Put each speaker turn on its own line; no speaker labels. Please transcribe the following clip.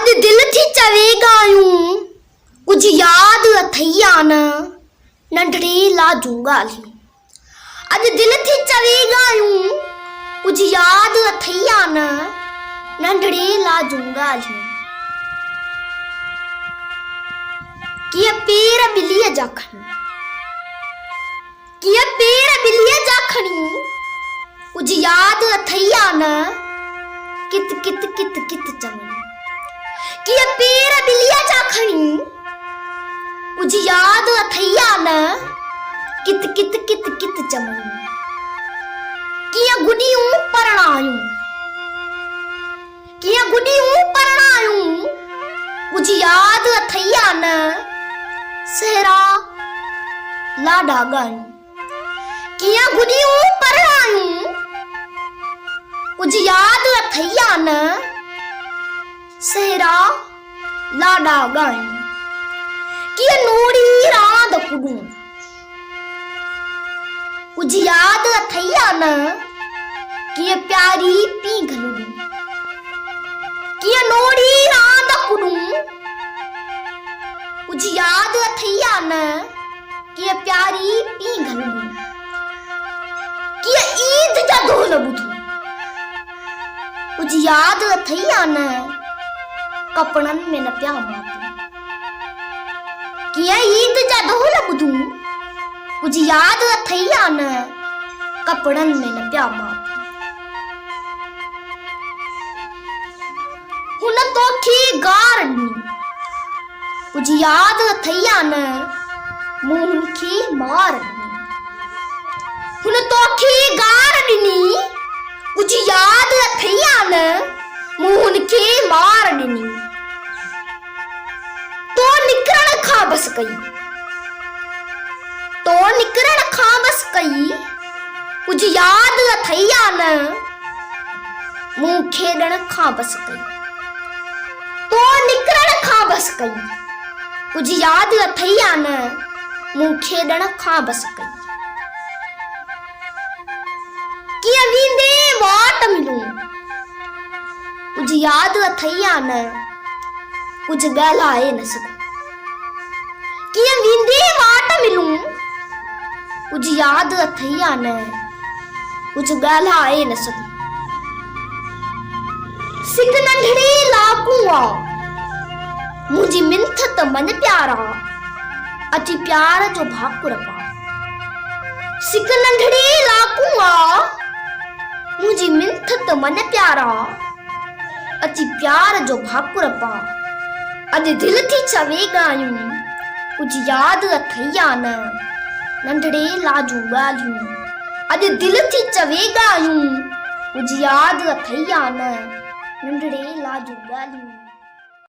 अॼु दिल थी चवे ॻाल्हियूं, कुझु यादि अथई आन नंढड़े लाजूं ॻाल्हियूं। अॼु दिल थी चवे ॻाल्हियूं, कुझु यादि अथई आन नंढड़े लाजूं ॻाल्हियूं। कीअं पेर ॿिलीअ जा खणी, कीअं पेर ॿिलीअ जा खणी, कुझु यादि अथई आन कित कित कित कित चवणी। कीअं पेर ॿिलीअ जा खणी, कुझु यादि अथई आन कित कित कित कित चवणी। कीअं गुॾियूं परणायूं, कीअं गुॾियूं परणायूं, कुझु यादि अथई आन सहरा लाॾा ॻायूं। कीअं गुॾियूं परणायूं, कुझु यादि अथई आन सहरा लाॾा ॻायूं। कीअं नूड़ी रांद कुॾूं, कुझु यादि अथई आन कीअं प्यारी पींघ लुॾूं। कीअं नूड़ी रांद कुॾूं, कुझु यादि अथई आन कीअं प्यारी पींघ लुॾूं। कीअं ईद जा ढोल ॿुधूं, कुझु यादि अथई आन कपड़नि में न पिया मातूं। कीअं ईद जा ढोल ॿुधूं, कुझु यादि अथई आन कपड़नि में न पिया मातूं। हुन तोखे गार ॾिनी, कुझु यादि अथई आन मूं हुनखे मार ॾिनी। हुन तोखे गार ॾिनी, कुझु यादि अथई आन मूं हुनखे मार ॾिनी। तो निकिरण खां बस कई, तो निकिरण खां बस कई, कुझु यादि अथई आन मूं खेॾण खां बस कई। तो निकिरण खां बस कई, कुझु यादि अथई आन मूं खेॾण खां बस कई। कीअं वेंदे वाट मिलूं, कुझु यादि अथई आन कुझु ॻाल्हाए न सघूं। कीअं वेंदे वाट मिलूं, कुझु यादि अथई आन कुझु ॻाल्हाए न सघूं। सिक नंढड़े लाकूं आ, मुंहिंजी मिंथ मन प्यारा, अची प्यार जो भाकुर पा। सिक नंढड़े लाकूं आ, मुंहिंजी मिंथ मन प्यारा, अची प्यार जो भाकुर पा। अॼु दिल थी चवे ॻाल्हियूं, कुझु यादि अथई आन नंढड़े लाजूं ॻाल्हियूं। अॼु दिल थी चवे ॻाल्हियूं, कुझु यादि अथई आन नंढड़े लाजूं ॻाल्हियूं।